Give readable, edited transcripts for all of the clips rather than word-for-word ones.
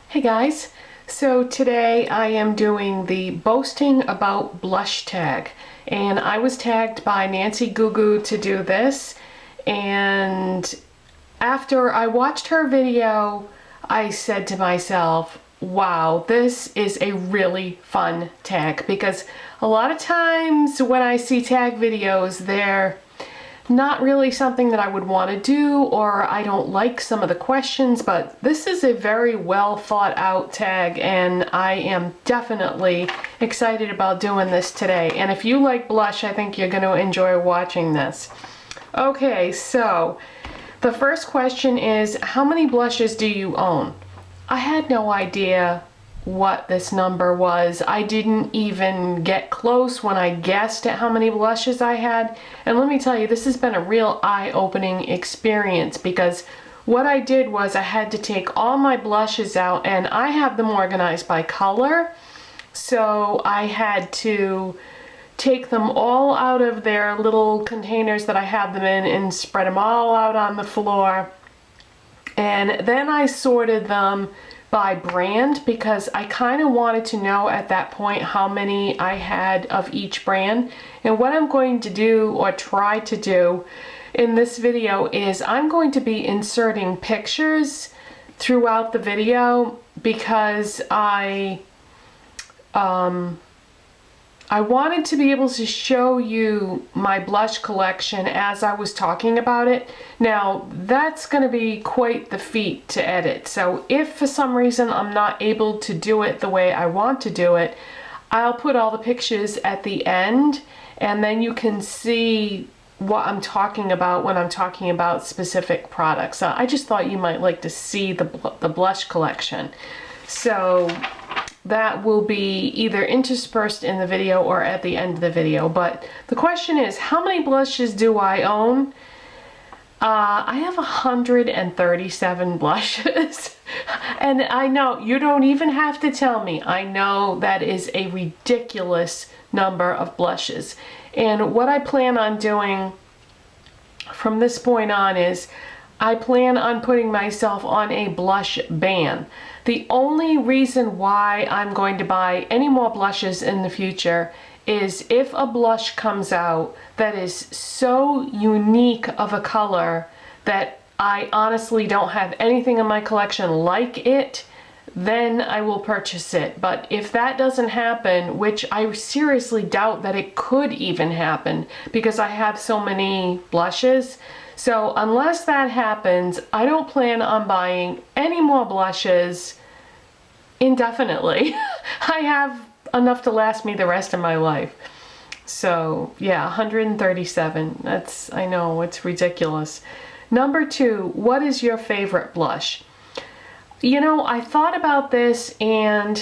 Hey guys, so today I am doing the boasting about blush tag, and I was tagged by Nancy Gugu to do this, and after I watched her video I said to myself, wow, this is a really fun tag, because a lot of times when I see tag videos they're not really something that I would want to do, or I don't like some of the questions, but this is a very well thought out tag and I am definitely excited about doing this today. And if you like blush, I think you're going to enjoy watching this. Okay, so the first question is, how many blushes do you own? I had no idea what this number was. I didn't even get close when I guessed at how many blushes I had. And let me tell you, this has been a real eye-opening experience, because what I did was I had to take all my blushes out, and I have them organized by color. So I had to take them all out of their little containers that I have them in and spread them all out on the floor. And then I sorted them by brand, because I kind of wanted to know at that point how many I had of each brand. And what I'm going to do, or try to do in this video, is I'm going to be inserting pictures throughout the video, because I wanted to be able to show you my blush collection as I was talking about it. Now, that's going to be quite the feat to edit. So if for some reason I'm not able to do it the way I want to do it, I'll put all the pictures at the end, and then you can see what I'm talking about when I'm talking about specific products. I just thought you might like to see the blush collection. So that will be either interspersed in the video or at the end of the video. But the question is, how many blushes do I own? I have 137 blushes. And I know, you don't even have to tell me. I know that is a ridiculous number of blushes. And what I plan on doing from this point on is, I plan on putting myself on a blush ban. The only reason why I'm going to buy any more blushes in the future is if a blush comes out that is so unique of a color that I honestly don't have anything in my collection like it, then I will purchase it. But if that doesn't happen, which I seriously doubt that it could even happen, because I have so many blushes, so unless that happens, I don't plan on buying any more blushes indefinitely. I have enough to last me the rest of my life. So yeah, 137. That's, I know, it's ridiculous. Number 2, what is your favorite blush? You know, I thought about this, and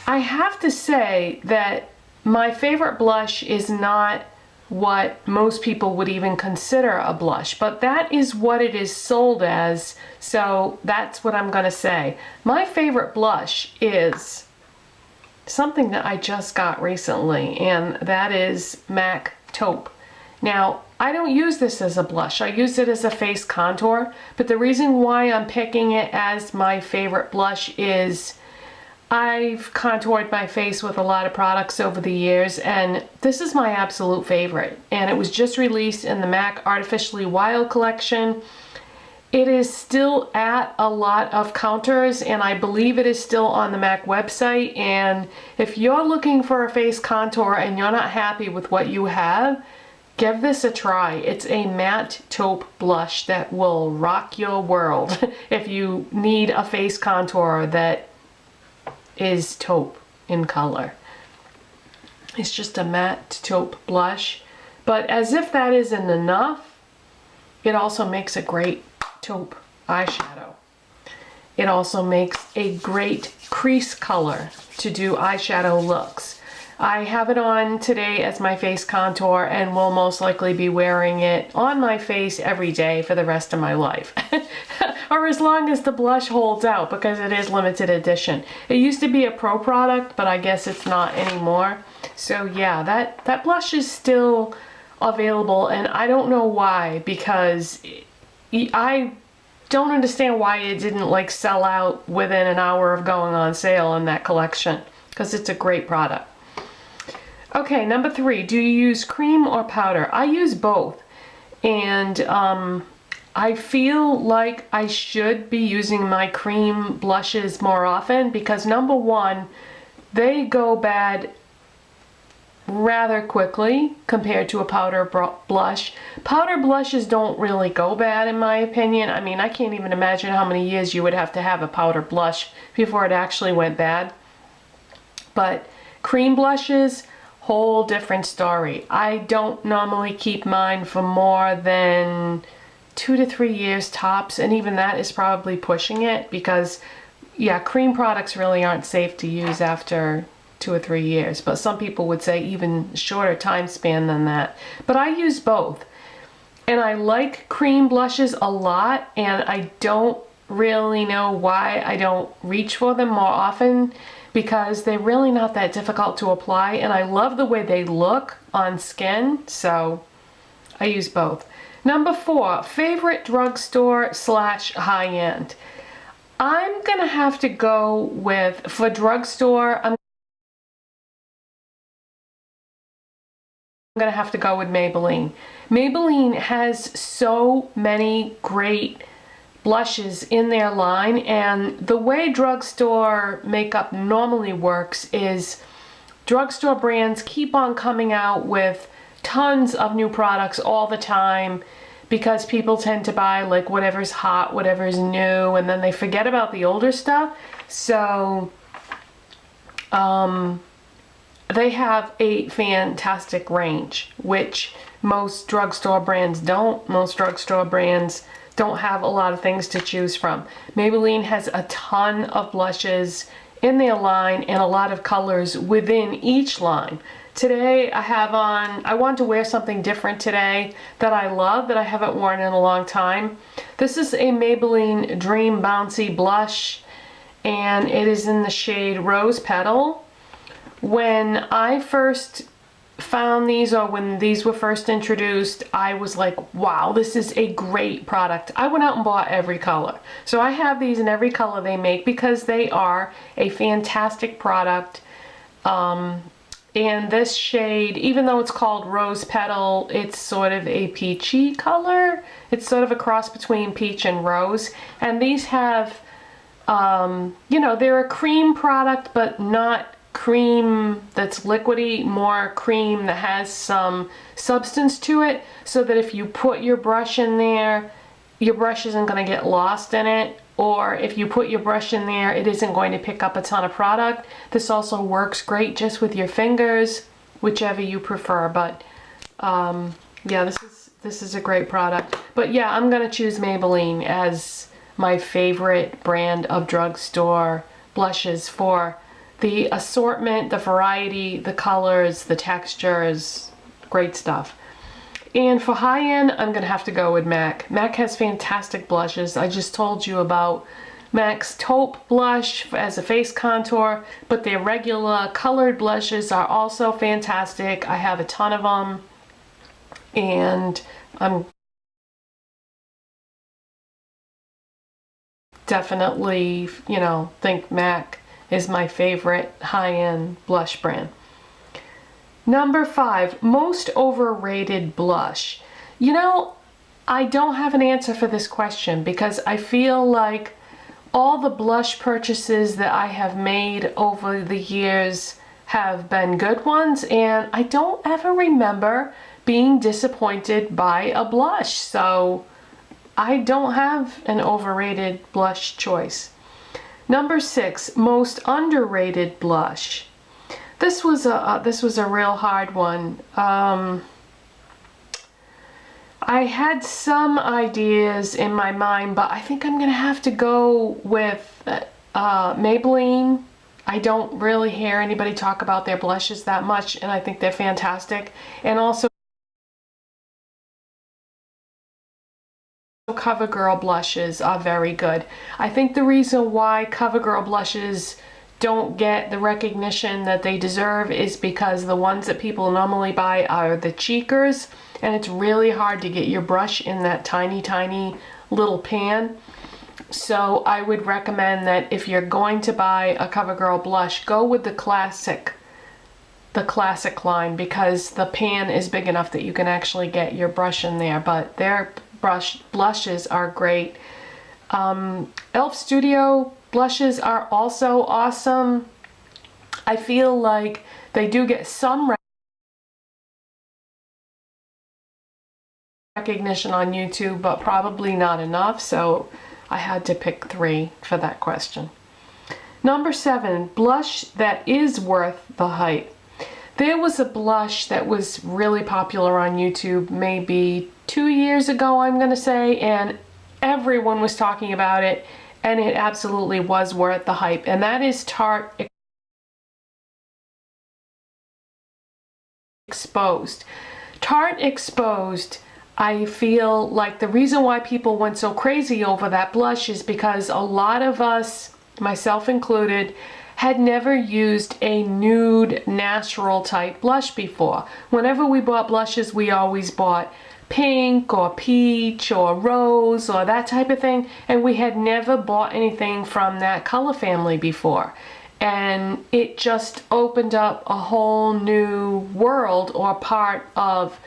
I have to say that my favorite blush is not what most people would even consider a blush, but that is what it is sold as, so that's what I'm gonna say. My favorite blush is something that I just got recently, and that is MAC Taupe. Now, I don't use this as a blush, I use it as a face contour, but the reason why I'm picking it as my favorite blush is I've contoured my face with a lot of products over the years, and this is my absolute favorite. And it was just released in the MAC Artificially Wild collection. It is still at a lot of counters, and I believe it is still on the MAC website. And if you're looking for a face contour and you're not happy with what you have, give this a try. It's a matte taupe blush that will rock your world if you need a face contour that is taupe in color. It's just a matte taupe blush, but as if that isn't enough, it also makes a great taupe eyeshadow. It also makes a great crease color to do eyeshadow looks. I have it on today as my face contour, and will most likely be wearing it on my face every day for the rest of my life. Or as long as the blush holds out, because it is limited edition. It used to be a pro product, but I guess it's not anymore. So yeah, that blush is still available, and I don't know why, because I don't understand why it didn't like sell out within an hour of going on sale in that collection, because it's a great product. Okay, number 3, do you use cream or powder? I use both, and I feel like I should be using my cream blushes more often because number 1, they go bad rather quickly compared to a powder blush. Powder blushes don't really go bad in my opinion. I mean, I can't even imagine how many years you would have to have a powder blush before it actually went bad. But cream blushes, whole different story. I don't normally keep mine for more than 2 to 3 years tops, and even that is probably pushing it because yeah, cream products really aren't safe to use after 2 or 3 years, but some people would say even shorter time span than that. But I use both, and I like cream blushes a lot, and I don't really know why I don't reach for them more often because they're really not that difficult to apply, and I love the way they look on skin, so I use both. Number 4, favorite drugstore / high-end. I'm gonna have to go with, for drugstore, I'm gonna have to go with Maybelline. Maybelline has so many great blushes in their line, and the way drugstore makeup normally works is drugstore brands keep on coming out with tons of new products all the time because people tend to buy like whatever's hot, whatever's new, and then they forget about the older stuff. So they have a fantastic range, which most drugstore brands don't. Most drugstore brands don't have a lot of things to choose from. Maybelline has a ton of blushes in their line and a lot of colors within each line. Today I have on, I want to wear something different today that I love, that I haven't worn in a long time. This is a Maybelline Dream Bouncy blush, and it is in the shade Rose Petal. When I first found these, or when these were first introduced, I was like, wow, this is a great product. I went out and bought every color. So I have these in every color they make because they are a fantastic product. And this shade, even though it's called Rose Petal, it's sort of a peachy color. It's sort of a cross between peach and rose. And these have, you know, they're a cream product, but not cream that's liquidy, more cream that has some substance to it, so that if you put your brush in there, your brush isn't going to get lost in it, or if you put your brush in there, it isn't going to pick up a ton of product. This also works great just with your fingers, whichever you prefer, but yeah, this is a great product. But yeah, I'm going to choose Maybelline as my favorite brand of drugstore blushes for the assortment, the variety, the colors, the textures, great stuff. And for high-end, I'm gonna have to go with MAC. MAC has fantastic blushes. I just told you about MAC's taupe blush as a face contour, but their regular colored blushes are also fantastic. I have a ton of them, and I'm definitely, you know, think MAC is my favorite high-end blush brand. Number 5, most overrated blush. You know, I don't have an answer for this question because I feel like all the blush purchases that I have made over the years have been good ones, and I don't ever remember being disappointed by a blush, so I don't have an overrated blush choice. Number 6, most underrated blush. This was a real hard one. I had some ideas in my mind, but I think I'm gonna have to go with Maybelline. I don't really hear anybody talk about their blushes that much, and I think they're fantastic. And also CoverGirl blushes are very good. I think the reason why CoverGirl blushes don't get the recognition that they deserve is because the ones that people normally buy are the cheekers, and it's really hard to get your brush in that tiny little pan. So I would recommend that if you're going to buy a CoverGirl blush, go with the classic line, because the pan is big enough that you can actually get your brush in there. But their blushes are great. e.l.f. Studio blushes are also awesome. I feel like they do get some recognition on YouTube, but probably not enough, so I had to pick 3 for that question. Number 7, blush that is worth the hype. There was a blush that was really popular on YouTube maybe 2 years ago, I'm gonna say, and everyone was talking about it, and it absolutely was worth the hype, and that is Tarte Exposed. Tarte Exposed, I feel like the reason why people went so crazy over that blush is because a lot of us, myself included, had never used a nude natural type blush before. Whenever we bought blushes, we always bought pink or peach or rose or that type of thing, and we had never bought anything from that color family before. And it just opened up a whole new world or part of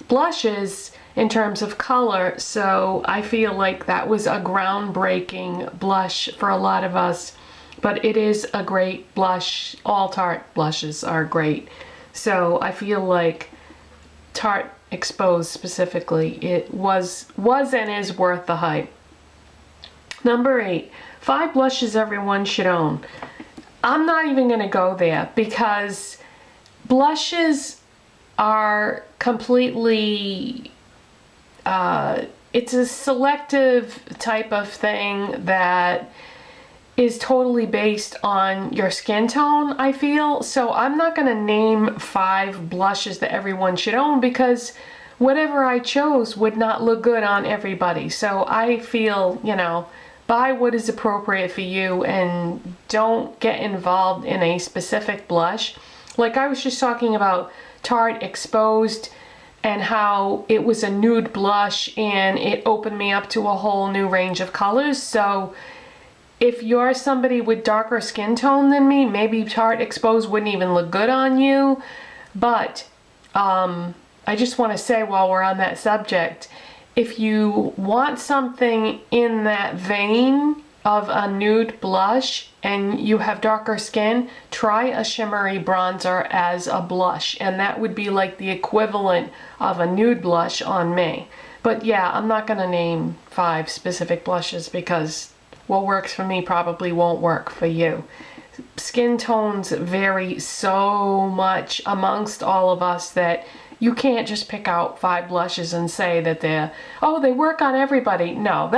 blushes in terms of color. So I feel like that was a groundbreaking blush for a lot of us, but it is a great blush. All Tarte blushes are great. So I feel like Tarte Exposed specifically, it was and is worth the hype. Number 8, 5 blushes everyone should own. I'm not even going to go there, because blushes are completely, it's a selective type of thing that is totally based on your skin tone, I feel. So I'm not going to name 5 blushes that everyone should own, because whatever I chose would not look good on everybody. So I feel, you know, buy what is appropriate for you and don't get involved in a specific blush. Like I was just talking about Tarte Exposed and how it was a nude blush and it opened me up to a whole new range of colors. So if you're somebody with darker skin tone than me, maybe Tarte Exposed wouldn't even look good on you. But I just want to say, while we're on that subject, if you want something in that vein of a nude blush and you have darker skin, try a shimmery bronzer as a blush, and that would be like the equivalent of a nude blush on me. But yeah, I'm not gonna name 5 specific blushes, because what works for me probably won't work for you. Skin tones vary so much amongst all of us that you can't just pick out 5 blushes and say that they work on everybody. No,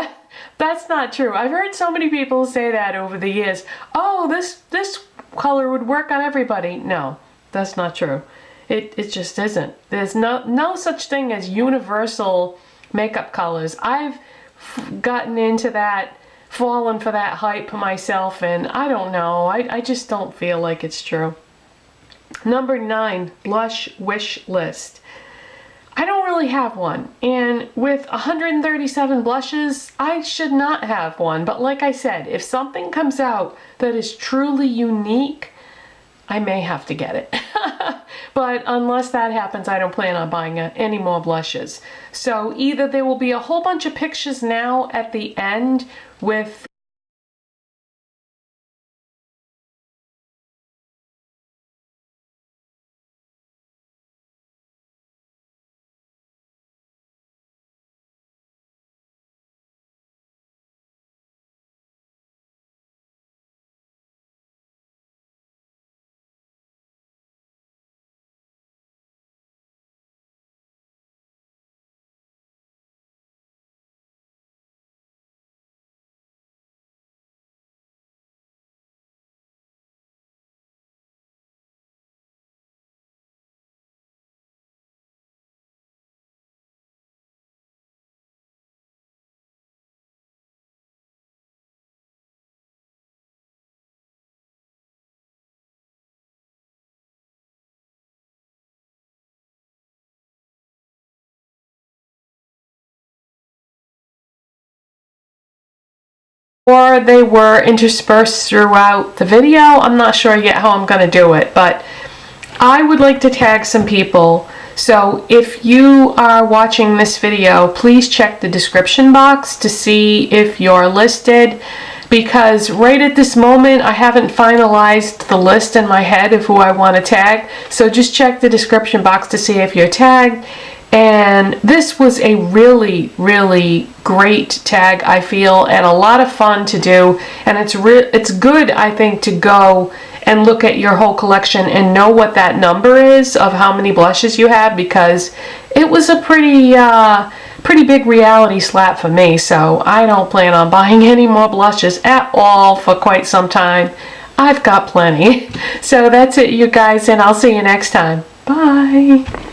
that's not true. I've heard so many people say that over the years. Oh, this color would work on everybody. No, that's not true. It just isn't. There's no such thing as universal makeup colors. I've gotten into that, fallen for that hype myself, and I don't know. I just don't feel like it's true. Number 9, blush wish list. I don't really have one, and with 137 blushes, I should not have one. But like I said, if something comes out that is truly unique, I may have to get it. But unless that happens, I don't plan on buying any more blushes. So either there will be a whole bunch of pictures now at the end with or they were interspersed throughout the video. I'm not sure yet how I'm going to do it, but I would like to tag some people. So if you are watching this video, please check the description box to see if you're listed, because right at this moment I haven't finalized the list in my head of who I want to tag. So just check the description box to see if you're tagged. And this was a really, really great tag, I feel, and a lot of fun to do. And it's good, I think, to go and look at your whole collection and know what that number is of how many blushes you have, because it was a pretty big reality slap for me. So I don't plan on buying any more blushes at all for quite some time. I've got plenty. So that's it, you guys, and I'll see you next time. Bye.